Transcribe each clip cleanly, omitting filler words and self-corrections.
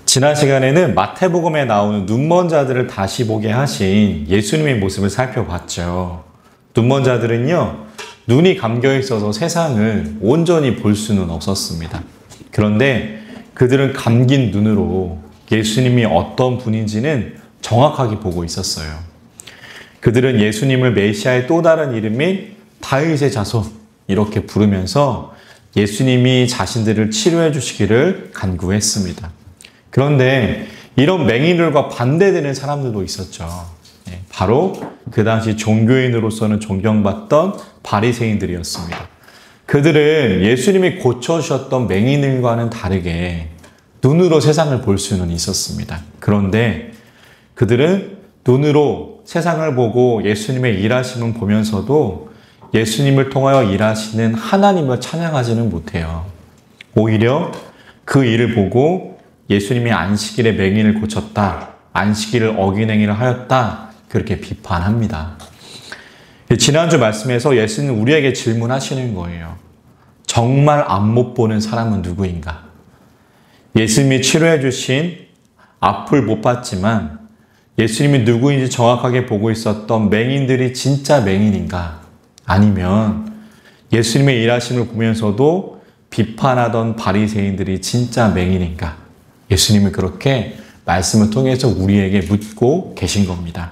지난 시간에는 마태복음에 나오는 눈먼 자들을 다시 보게 하신 예수님의 모습을 살펴봤죠. 눈먼 자들은요, 눈이 감겨 있어서 세상을 온전히 볼 수는 없었습니다. 그런데 그들은 감긴 눈으로 예수님이 어떤 분인지는 정확하게 보고 있었어요. 그들은 예수님을 메시아의 또 다른 이름인 다윗의 자손 이렇게 부르면서 예수님이 자신들을 치료해 주시기를 간구했습니다. 그런데 이런 맹인들과 반대되는 사람들도 있었죠. 바로 그 당시 종교인으로서는 존경받던 바리새인들이었습니다. 그들은 예수님이 고쳐주셨던 맹인들과는 다르게 눈으로 세상을 볼 수는 있었습니다. 그런데 그들은 눈으로 세상을 보고 예수님의 일하심을 보면서도 예수님을 통하여 일하시는 하나님을 찬양하지는 못해요. 오히려 그 일을 보고 예수님이 안식일에 맹인을 고쳤다, 안식일을 어긴 행위를 하였다, 그렇게 비판합니다. 지난주 말씀에서 예수님은 우리에게 질문하시는 거예요. 정말 앞 못 보는 사람은 누구인가? 예수님이 치료해 주신 앞을 못 봤지만 예수님이 누구인지 정확하게 보고 있었던 맹인들이 진짜 맹인인가? 아니면 예수님의 일하심을 보면서도 비판하던 바리새인들이 진짜 맹인인가? 예수님은 그렇게 말씀을 통해서 우리에게 묻고 계신 겁니다.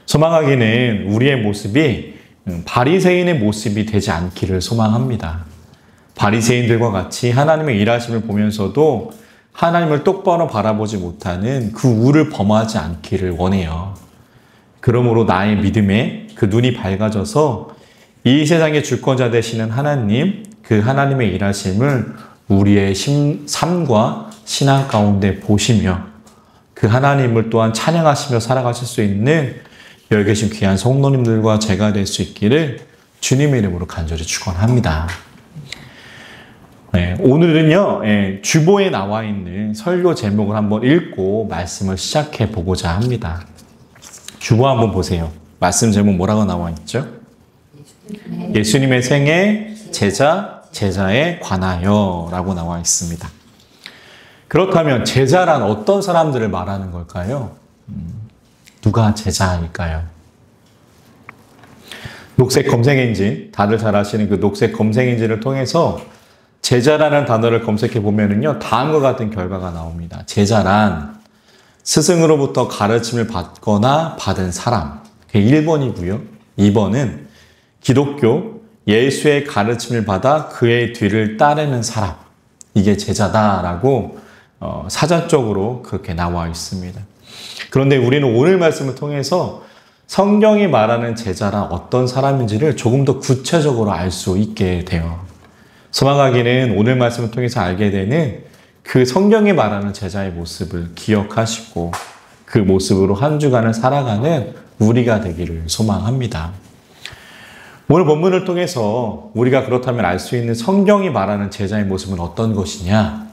소망하기는 우리의 모습이 바리새인의 모습이 되지 않기를 소망합니다. 바리새인들과 같이 하나님의 일하심을 보면서도 하나님을 똑바로 바라보지 못하는 그 우를 범하지 않기를 원해요. 그러므로 나의 믿음에 그 눈이 밝아져서 이 세상의 주권자 되시는 하나님, 그 하나님의 일하심을 우리의 삶과 신앙 가운데 보시며 그 하나님을 또한 찬양하시며 살아가실 수 있는 여기 계신 귀한 성도님들과 제가 될 수 있기를 주님의 이름으로 간절히 축원합니다. 오늘은요, 주보에 나와 있는 설교 제목을 한번 읽고 말씀을 시작해 보고자 합니다. 주보 한번 보세요. 말씀 제목 뭐라고 나와 있죠? 예수님의 생애, 제자에 관하여 라고 나와 있습니다. 그렇다면 제자란 어떤 사람들을 말하는 걸까요? 누가 제자일까요? 녹색 검색 엔진, 다들 잘 아시는 그 녹색 검색 엔진을 통해서 제자라는 단어를 검색해 보면은요, 다음과 같은 결과가 나옵니다. 제자란 스승으로부터 가르침을 받거나 받은 사람. 그게 1번이고요. 2번은 기독교, 예수의 가르침을 받아 그의 뒤를 따르는 사람. 이게 제자다라고 사전적으로 그렇게 나와 있습니다. 그런데 우리는 오늘 말씀을 통해서 성경이 말하는 제자란 어떤 사람인지를 조금 더 구체적으로 알 수 있게 돼요. 소망하기는 오늘 말씀을 통해서 알게 되는 그 성경이 말하는 제자의 모습을 기억하시고 그 모습으로 한 주간을 살아가는 우리가 되기를 소망합니다. 오늘 본문을 통해서 우리가 그렇다면 알 수 있는 성경이 말하는 제자의 모습은 어떤 것이냐?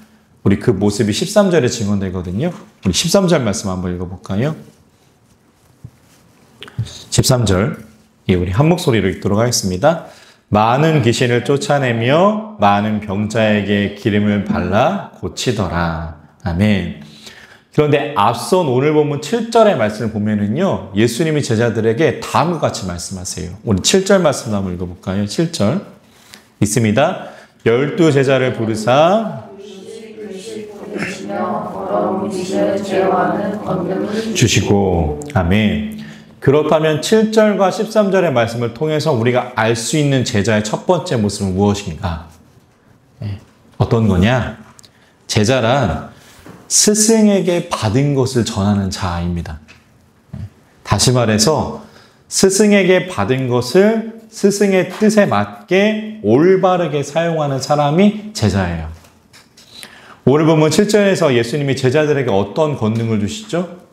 우리 그 모습이 13절에 증언되거든요. 우리 13절 말씀 한번 읽어볼까요? 13절, 우리 한 목소리로 읽도록 하겠습니다. 많은 귀신을 쫓아내며 많은 병자에게 기름을 발라 고치더라. 아멘. 그런데 앞선 오늘 본문 7절의 말씀을 보면은요, 예수님이 제자들에게 다음과 같이 말씀하세요. 우리 7절 말씀 한번 읽어볼까요? 7절 있습니다. 12 제자를 부르사 주시고. 아멘. 그렇다면 7절과 13절의 말씀을 통해서 우리가 알 수 있는 제자의 첫 번째 모습은 무엇인가? 어떤 거냐? 제자란 스승에게 받은 것을 전하는 자입니다. 다시 말해서 스승에게 받은 것을 스승의 뜻에 맞게 올바르게 사용하는 사람이 제자예요. 오늘 보면 7절에서 예수님이 제자들에게 어떤 권능을 주시죠?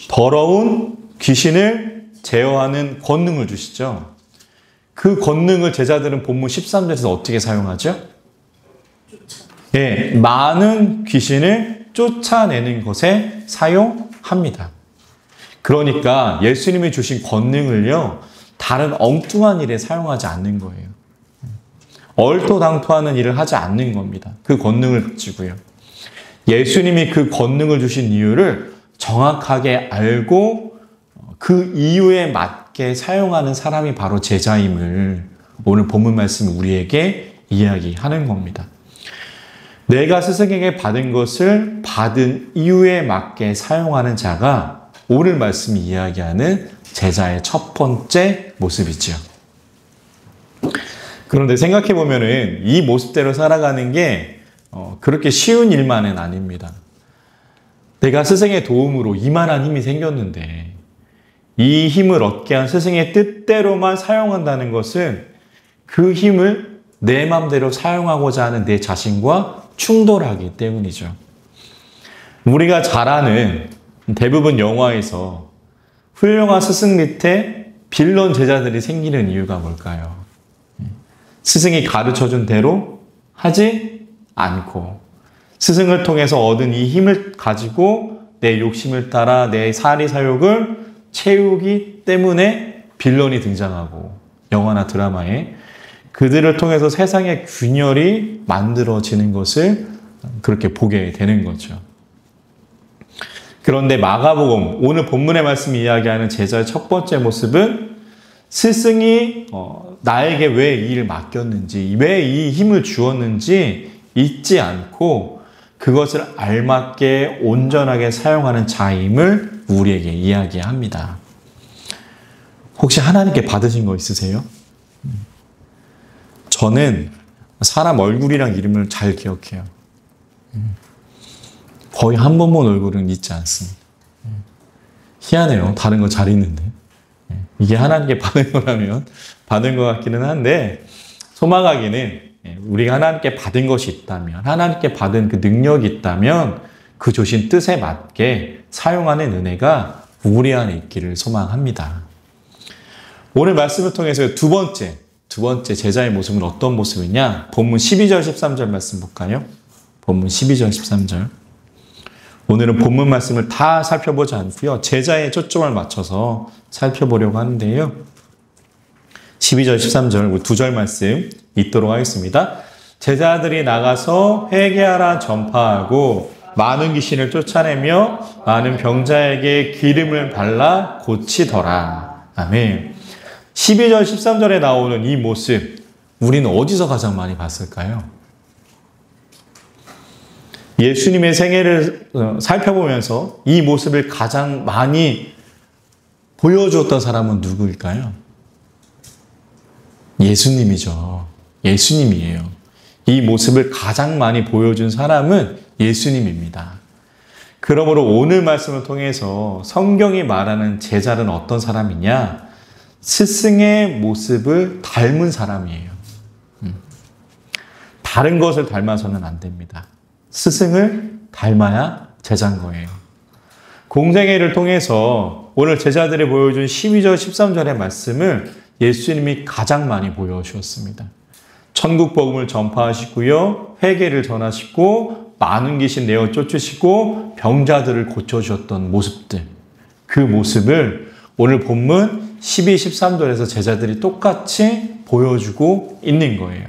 더러운 귀신을 제어하는 권능을 주시죠. 그 권능을 제자들은 본문 13절에서 어떻게 사용하죠? 많은 귀신을 쫓아내는 것에 사용합니다. 그러니까 예수님이 주신 권능을요, 다른 엉뚱한 일에 사용하지 않는 거예요. 얼토당토하는 일을 하지 않는 겁니다. 그 권능을 가지고요. 예수님이 그 권능을 주신 이유를 정확하게 알고 그 이유에 맞게 사용하는 사람이 바로 제자임을 오늘 본문 말씀 우리에게 이야기하는 겁니다. 내가 스승에게 받은 것을 받은 이유에 맞게 사용하는 자가 오늘 말씀이 이야기하는 제자의 첫 번째 모습이죠. 그런데 생각해 보면은 이 모습대로 살아가는 게 그렇게 쉬운 일만은 아닙니다. 내가 스승의 도움으로 이만한 힘이 생겼는데 이 힘을 얻게 한 스승의 뜻대로만 사용한다는 것은 그 힘을 내 마음대로 사용하고자 하는 내 자신과 충돌하기 때문이죠. 우리가 잘 아는 대부분 영화에서 훌륭한 스승 밑에 빌런 제자들이 생기는 이유가 뭘까요? 스승이 가르쳐준 대로 하지 않고 스승을 통해서 얻은 이 힘을 가지고 내 욕심을 따라 내 사리사욕을 채우기 때문에 빌런이 등장하고 영화나 드라마에 그들을 통해서 세상의 균열이 만들어지는 것을 그렇게 보게 되는 거죠. 그런데 마가복음 오늘 본문의 말씀이 이야기하는 제자의 첫 번째 모습은 스승이 나에게 왜 이 일을 맡겼는지, 왜 이 힘을 주었는지 잊지 않고 그것을 알맞게 온전하게 사용하는 자임을 우리에게 이야기합니다. 혹시 하나님께 받으신 거 있으세요? 저는 사람 얼굴이랑 이름을 잘 기억해요. 거의 한 번 본 얼굴은 잊지 않습니다. 희한해요. 다른 거 잘 잊는데. 이게 하나님께 받은 거라면 받은 것 같기는 한데 소망하기는 우리가 하나님께 받은 것이 있다면 하나님께 받은 그 능력이 있다면 그 주신 뜻에 맞게 사용하는 은혜가 우리 안에 있기를 소망합니다. 오늘 말씀을 통해서 두 번째 제자의 모습은 어떤 모습이냐? 본문 12절 13절 말씀 볼까요? 본문 12절 13절. 오늘은 본문 말씀을 다 살펴보지 않고요. 제자의 초점을 맞춰서 살펴보려고 하는데요. 12절 13절 두 절 말씀 읽도록 하겠습니다. 제자들이 나가서 회개하라 전파하고 많은 귀신을 쫓아내며 많은 병자에게 기름을 발라 고치더라. 아멘. 12절 13절에 나오는 이 모습 우리는 어디서 가장 많이 봤을까요? 예수님의 생애를 살펴보면서 이 모습을 가장 많이 보여주었던 사람은 누구일까요? 예수님이죠. 예수님이에요. 이 모습을 가장 많이 보여준 사람은 예수님입니다. 그러므로 오늘 말씀을 통해서 성경이 말하는 제자는 어떤 사람이냐? 스승의 모습을 닮은 사람이에요. 다른 것을 닮아서는 안 됩니다. 스승을 닮아야 제자인 거예요. 공생애를 통해서 오늘 제자들이 보여준 12절, 13절의 말씀을 예수님이 가장 많이 보여주었습니다. 천국 복음을 전파하시고요. 회개를 전하시고 많은 귀신 내어 쫓으시고 병자들을 고쳐주셨던 모습들. 그 모습을 오늘 본문 12, 13절에서 제자들이 똑같이 보여주고 있는 거예요.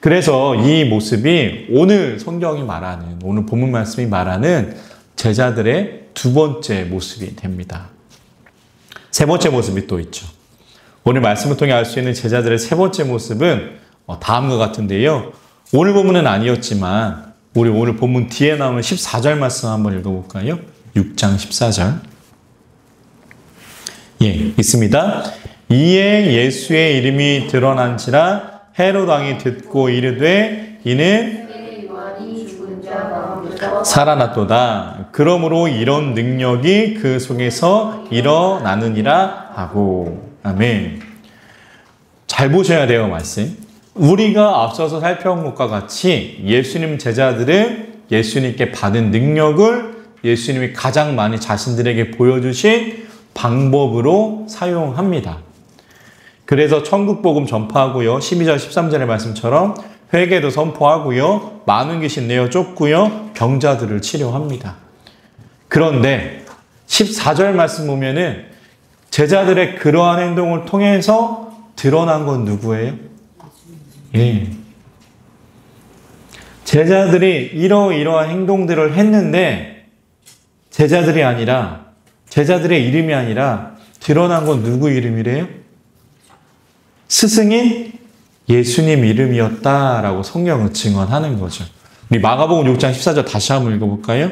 그래서 이 모습이 오늘 성경이 말하는, 오늘 본문 말씀이 말하는 제자들의 두 번째 모습이 됩니다. 세 번째 모습이 또 있죠. 오늘 말씀을 통해 알 수 있는 제자들의 세 번째 모습은 다음과 같은데요. 오늘 본문은 아니었지만 우리 오늘 본문 뒤에 나오는 14절 말씀 한번 읽어볼까요? 6장 14절. 예, 있습니다. 이에 예수의 이름이 드러난지라 헤롯 왕이 듣고 이르되 이는 살아났도다. 그러므로 이런 능력이 그 속에서 일어나느니라 하고. 아멘. 잘 보셔야 돼요, 말씀. 우리가 앞서서 살펴본 것과 같이 예수님 제자들은 예수님께 받은 능력을 예수님이 가장 많이 자신들에게 보여주신 방법으로 사용합니다. 그래서 천국복음 전파하고요. 12절 13절의 말씀처럼 회개도 선포하고요. 많은 귀신 내어 쫓고요. 병자들을 치료합니다. 그런데 14절 말씀 보면은 제자들의 그러한 행동을 통해서 드러난 건 누구예요? 예. 제자들이 이러이러한 행동들을 했는데 제자들이 아니라 제자들의 이름이 아니라 드러난 건 누구 이름이래요? 스승인 예수님 이름이었다라고 성경은 증언하는 거죠. 우리 마가복음 6장 14절 다시 한번 읽어볼까요?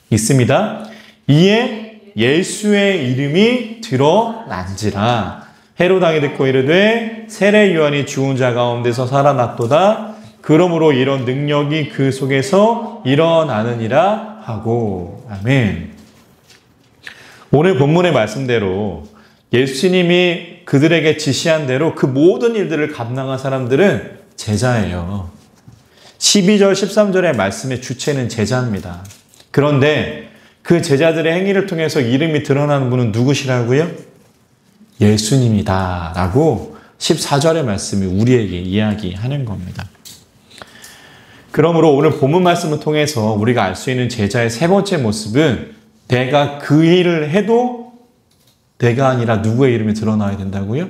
있습니다. 이에 예수의 이름이 드러난지라. 헤롯 왕이 듣고 이르되 세례 요한이 죽은 자 가운데서 살아났도다. 그러므로 이런 능력이 그 속에서 일어나느니라 하고. 아멘. 오늘 본문의 말씀대로 예수님이 그들에게 지시한 대로 그 모든 일들을 감당한 사람들은 제자예요. 12절, 13절의 말씀의 주체는 제자입니다. 그런데 그 제자들의 행위를 통해서 이름이 드러나는 분은 누구시라고요? 예수님이다 라고 14절의 말씀이 우리에게 이야기하는 겁니다. 그러므로 오늘 본문 말씀을 통해서 우리가 알 수 있는 제자의 세 번째 모습은 내가 그 일을 해도 내가 아니라 누구의 이름이 드러나야 된다고요?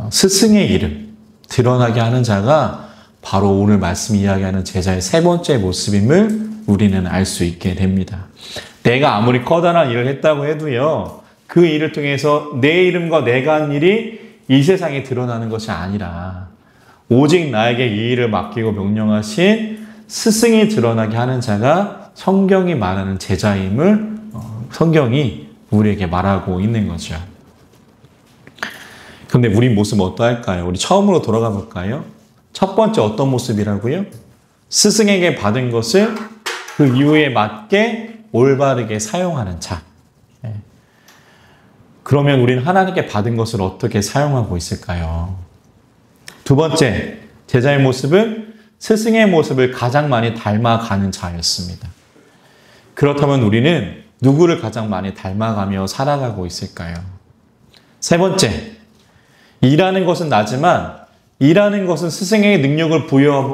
스승의 이름 드러나게 하는 자가 바로 오늘 말씀 이야기하는 제자의 세 번째 모습임을 우리는 알 수 있게 됩니다. 내가 아무리 커다란 일을 했다고 해도요, 그 일을 통해서 내 이름과 내가 한 일이 이 세상에 드러나는 것이 아니라 오직 나에게 이 일을 맡기고 명령하신 스승이 드러나게 하는 자가 성경이 말하는 제자임을 성경이 우리에게 말하고 있는 거죠. 그런데 우리 모습 어떠할까요? 우리 처음으로 돌아가 볼까요? 첫 번째 어떤 모습이라고요? 스승에게 받은 것을 그 이유에 맞게 올바르게 사용하는 자. 그러면 우리는 하나님께 받은 것을 어떻게 사용하고 있을까요? 두 번째, 제자의 모습은 스승의 모습을 가장 많이 닮아가는 자였습니다. 그렇다면 우리는 누구를 가장 많이 닮아가며 살아가고 있을까요? 세 번째, 일하는 것은 나지만 일하는 것은 스승의 능력을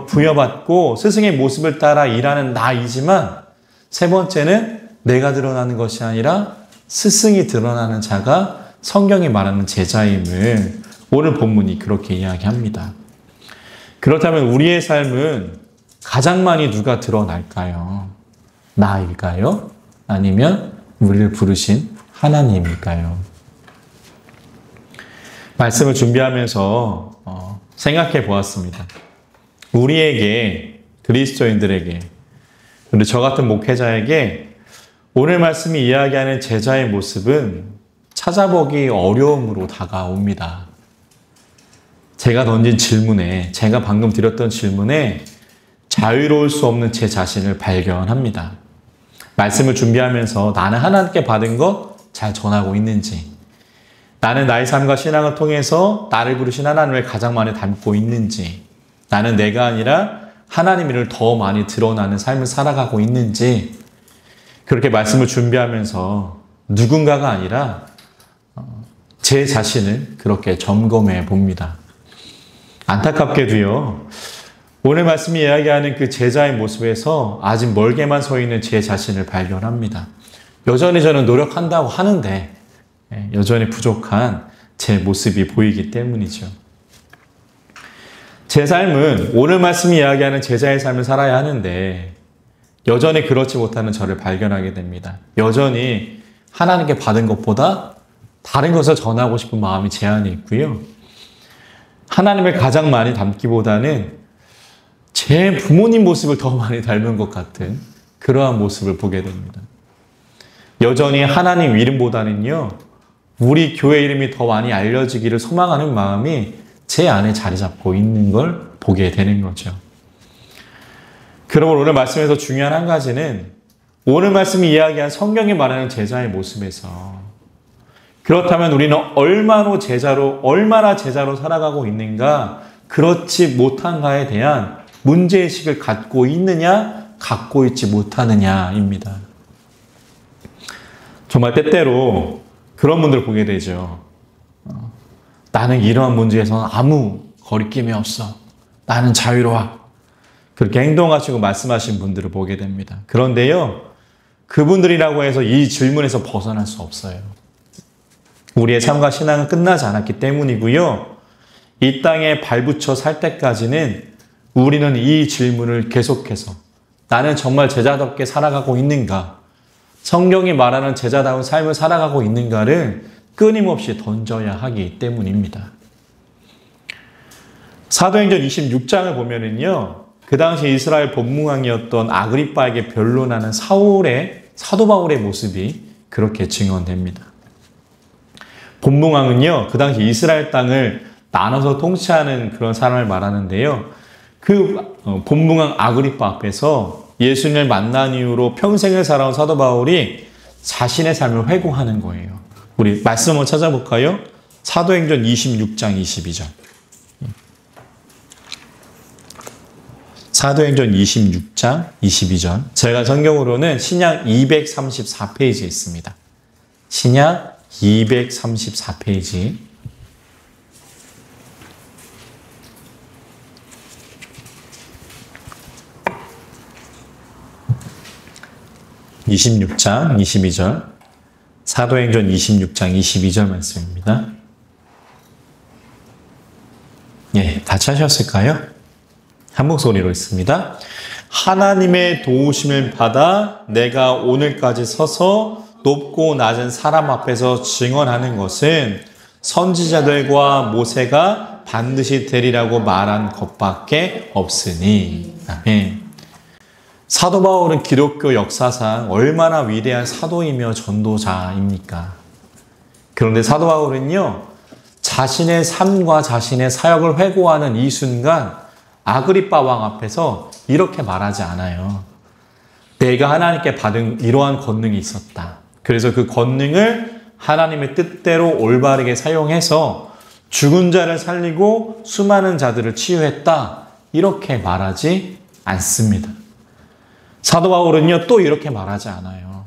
부여받고 스승의 모습을 따라 일하는 나이지만 세 번째는 내가 드러나는 것이 아니라 스승이 드러나는 자가 성경이 말하는 제자임을 오늘 본문이 그렇게 이야기합니다. 그렇다면 우리의 삶은 가장 많이 누가 드러날까요? 나일까요? 아니면 우리를 부르신 하나님일까요? 말씀을 준비하면서 생각해 보았습니다. 우리에게, 그리스도인들에게, 그리고 저 같은 목회자에게 오늘 말씀이 이야기하는 제자의 모습은 찾아보기 어려움으로 다가옵니다. 제가 던진 질문에, 제가 방금 드렸던 질문에 자유로울 수 없는 제 자신을 발견합니다. 말씀을 준비하면서 나는 하나님께 받은 것 잘 전하고 있는지, 나는 나의 삶과 신앙을 통해서 나를 부르신 하나님을 가장 많이 닮고 있는지, 나는 내가 아니라 하나님을 더 많이 드러나는 삶을 살아가고 있는지, 그렇게 말씀을 준비하면서 누군가가 아니라 제 자신을 그렇게 점검해 봅니다. 안타깝게도요, 오늘 말씀이 이야기하는 그 제자의 모습에서 아직 멀게만 서 있는 제 자신을 발견합니다. 여전히 저는 노력한다고 하는데 여전히 부족한 제 모습이 보이기 때문이죠. 제 삶은 오늘 말씀이 이야기하는 제자의 삶을 살아야 하는데 여전히 그렇지 못하는 저를 발견하게 됩니다. 여전히 하나님께 받은 것보다 다른 것을 전하고 싶은 마음이 제 안에 있고요. 하나님을 가장 많이 닮기보다는 제 부모님 모습을 더 많이 닮은 것 같은 그러한 모습을 보게 됩니다. 여전히 하나님 이름보다는요, 우리 교회 이름이 더 많이 알려지기를 소망하는 마음이 제 안에 자리 잡고 있는 걸 보게 되는 거죠. 그러므로 오늘 말씀에서 중요한 한 가지는 오늘 말씀이 이야기한 성경이 말하는 제자의 모습에서 그렇다면 우리는 얼마나 제자로 살아가고 있는가, 그렇지 못한가에 대한 문제의식을 갖고 있느냐, 갖고 있지 못하느냐입니다. 정말 때때로 그런 분들 보게 되죠. 나는 이러한 문제에서는 아무 거리낌이 없어. 나는 자유로워. 그렇게 행동하시고 말씀하신 분들을 보게 됩니다. 그런데요, 그분들이라고 해서 이 질문에서 벗어날 수 없어요. 우리의 삶과 신앙은 끝나지 않았기 때문이고요. 이 땅에 발붙여 살 때까지는 우리는 이 질문을 계속해서 나는 정말 제자답게 살아가고 있는가? 성경이 말하는 제자다운 삶을 살아가고 있는가를 끊임없이 던져야 하기 때문입니다. 사도행전 26장을 보면은요, 그 당시 이스라엘 법무왕이었던 아그리빠에게 변론하는 사도 바울의 모습이 그렇게 증언됩니다. 법무왕은요, 그 당시 이스라엘 땅을 나눠서 통치하는 그런 사람을 말하는데요. 그 법무왕 아그리빠 앞에서 예수님을 만난 이후로 평생을 살아온 사도 바울이 자신의 삶을 회고하는 거예요. 우리 말씀 한번 찾아볼까요? 사도행전 26장 22절. 사도행전 26장 22절. 제가 성경으로는 신약 234페이지에 있습니다. 신약 234페이지. (26장 22절) 사도행전 26장 22절 말씀입니다. 예, 같이 하셨을까요? 한 목소리로 있습니다. 하나님의 도우심을 받아 내가 오늘까지 서서 높고 낮은 사람 앞에서 증언하는 것은 선지자들과 모세가 반드시 되리라고 말한 것밖에 없으니. 아멘. 사도 바울은 기독교 역사상 얼마나 위대한 사도이며 전도자입니까? 그런데 사도 바울은요, 자신의 삶과 자신의 사역을 회고하는 이 순간 아그리빠 왕 앞에서 이렇게 말하지 않아요. 내가 하나님께 받은 이러한 권능이 있었다. 그래서 그 권능을 하나님의 뜻대로 올바르게 사용해서 죽은 자를 살리고 수많은 자들을 치유했다. 이렇게 말하지 않습니다. 사도 바울은요, 또 이렇게 말하지 않아요.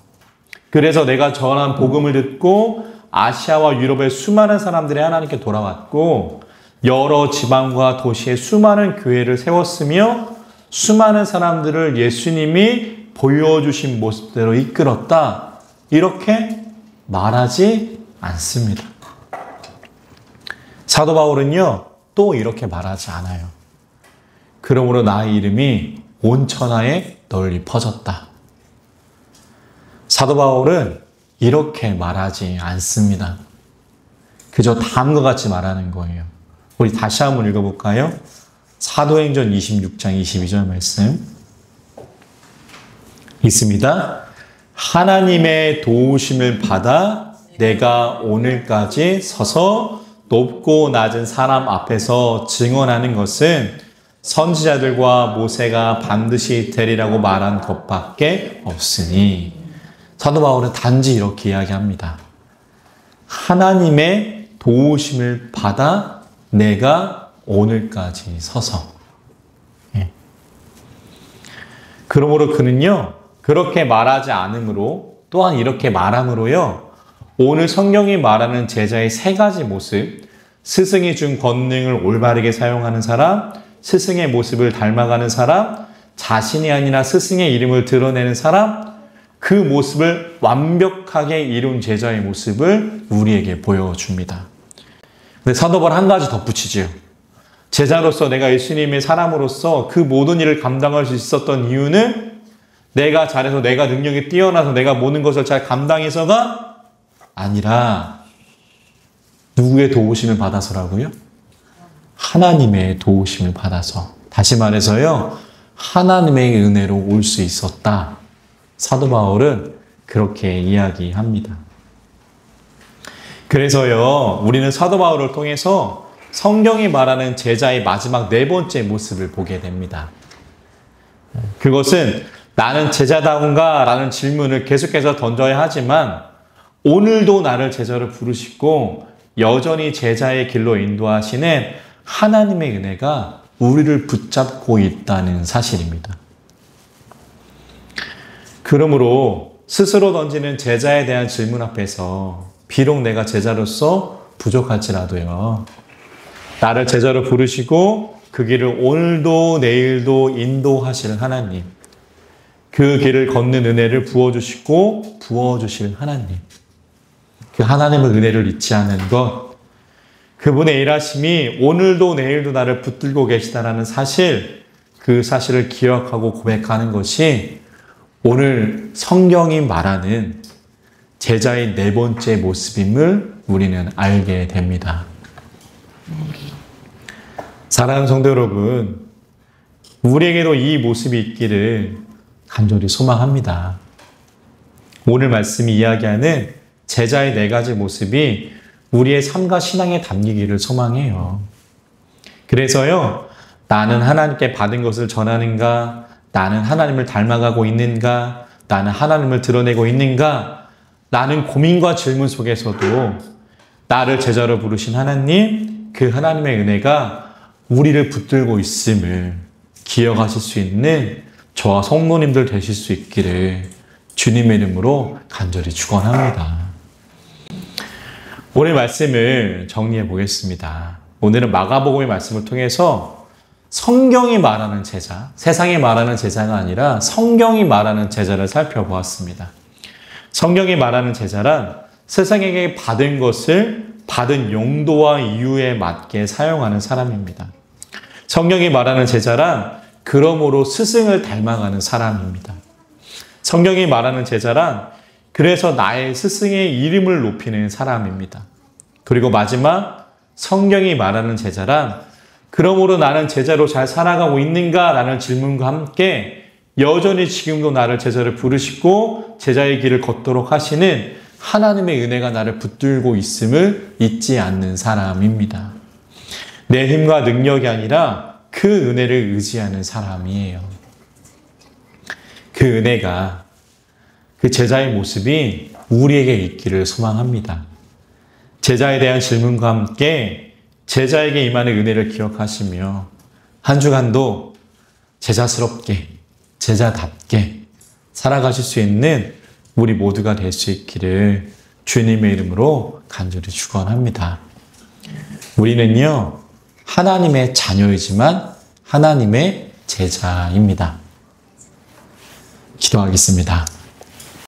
그래서 내가 전한 복음을 듣고 아시아와 유럽의 수많은 사람들이 하나님께 돌아왔고 여러 지방과 도시에 수많은 교회를 세웠으며 수많은 사람들을 예수님이 보여주신 모습대로 이끌었다. 이렇게 말하지 않습니다. 사도 바울은요, 또 이렇게 말하지 않아요. 그러므로 나의 이름이 온 천하에 널리 퍼졌다. 사도 바울은 이렇게 말하지 않습니다. 그저 다음과 같이 말하는 거예요. 우리 다시 한번 읽어볼까요? 사도행전 26장 22절 말씀 있습니다. 하나님의 도우심을 받아 내가 오늘까지 서서 높고 낮은 사람 앞에서 증언하는 것은 선지자들과 모세가 반드시 되리라고 말한 것밖에 없으니. 사도 바울은 단지 이렇게 이야기합니다. 하나님의 도우심을 받아 내가 오늘까지 서서. 그러므로 그는요, 그렇게 말하지 않으므로, 또한 이렇게 말함으로요, 오늘 성경이 말하는 제자의 세 가지 모습, 스승이 준 권능을 올바르게 사용하는 사람, 스승의 모습을 닮아가는 사람, 자신이 아니라 스승의 이름을 드러내는 사람, 그 모습을 완벽하게 이룬 제자의 모습을 우리에게 보여줍니다. 근데 사도 바울 한 가지 덧붙이지요. 제자로서 내가 예수님의 사람으로서 그 모든 일을 감당할 수 있었던 이유는 내가 잘해서 내가 능력이 뛰어나서 내가 모든 것을 잘 감당해서가 아니라 누구의 도우심을 받아서라고요? 하나님의 도우심을 받아서. 다시 말해서요, 하나님의 은혜로 올 수 있었다. 사도 바울은 그렇게 이야기합니다. 그래서요, 우리는 사도 바울을 통해서 성경이 말하는 제자의 마지막 네 번째 모습을 보게 됩니다. 그것은 나는 제자다운가? 라는 질문을 계속해서 던져야 하지만 오늘도 나를 제자로 부르시고 여전히 제자의 길로 인도하시는 하나님의 은혜가 우리를 붙잡고 있다는 사실입니다. 그러므로 스스로 던지는 제자에 대한 질문 앞에서 비록 내가 제자로서 부족할지라도요, 나를 제자로 부르시고 그 길을 오늘도 내일도 인도하실 하나님, 그 길을 걷는 은혜를 부어주시고 부어주실 하나님, 그 하나님의 은혜를 잊지 않는 것, 그분의 일하심이 오늘도 내일도 나를 붙들고 계시다라는 사실, 그 사실을 기억하고 고백하는 것이 오늘 성경이 말하는 제자의 네 번째 모습임을 우리는 알게 됩니다. 사랑하는 성도 여러분, 우리에게도 이 모습이 있기를 간절히 소망합니다. 오늘 말씀이 이야기하는 제자의 네 가지 모습이 우리의 삶과 신앙에 담기기를 소망해요. 그래서요, 나는 하나님께 받은 것을 전하는가? 나는 하나님을 닮아가고 있는가? 나는 하나님을 드러내고 있는가? 라는 고민과 질문 속에서도 나를 제자로 부르신 하나님, 그 하나님의 은혜가 우리를 붙들고 있음을 기억하실 수 있는 저와 성도님들 되실 수 있기를 주님의 이름으로 간절히 축원합니다. 오늘 말씀을 정리해 보겠습니다. 오늘은 마가복음의 말씀을 통해서 성경이 말하는 제자, 세상이 말하는 제자가 아니라 성경이 말하는 제자를 살펴보았습니다. 성경이 말하는 제자란 세상에게 받은 것을 받은 용도와 이유에 맞게 사용하는 사람입니다. 성경이 말하는 제자란 그러므로 스승을 닮아가는 사람입니다. 성경이 말하는 제자란 그래서 나의 스승의 이름을 높이는 사람입니다. 그리고 마지막 성경이 말하는 제자란 그러므로 나는 제자로 잘 살아가고 있는가? 라는 질문과 함께 여전히 지금도 나를 제자를 부르시고 제자의 길을 걷도록 하시는 하나님의 은혜가 나를 붙들고 있음을 잊지 않는 사람입니다. 내 힘과 능력이 아니라 그 은혜를 의지하는 사람이에요. 그 은혜가, 그 제자의 모습이 우리에게 있기를 소망합니다. 제자에 대한 질문과 함께 제자에게 임하는 은혜를 기억하시며 한 주간도 제자스럽게, 제자답게 살아가실 수 있는 우리 모두가 될 수 있기를 주님의 이름으로 간절히 축원합니다. 우리는요, 하나님의 자녀이지만 하나님의 제자입니다. 기도하겠습니다.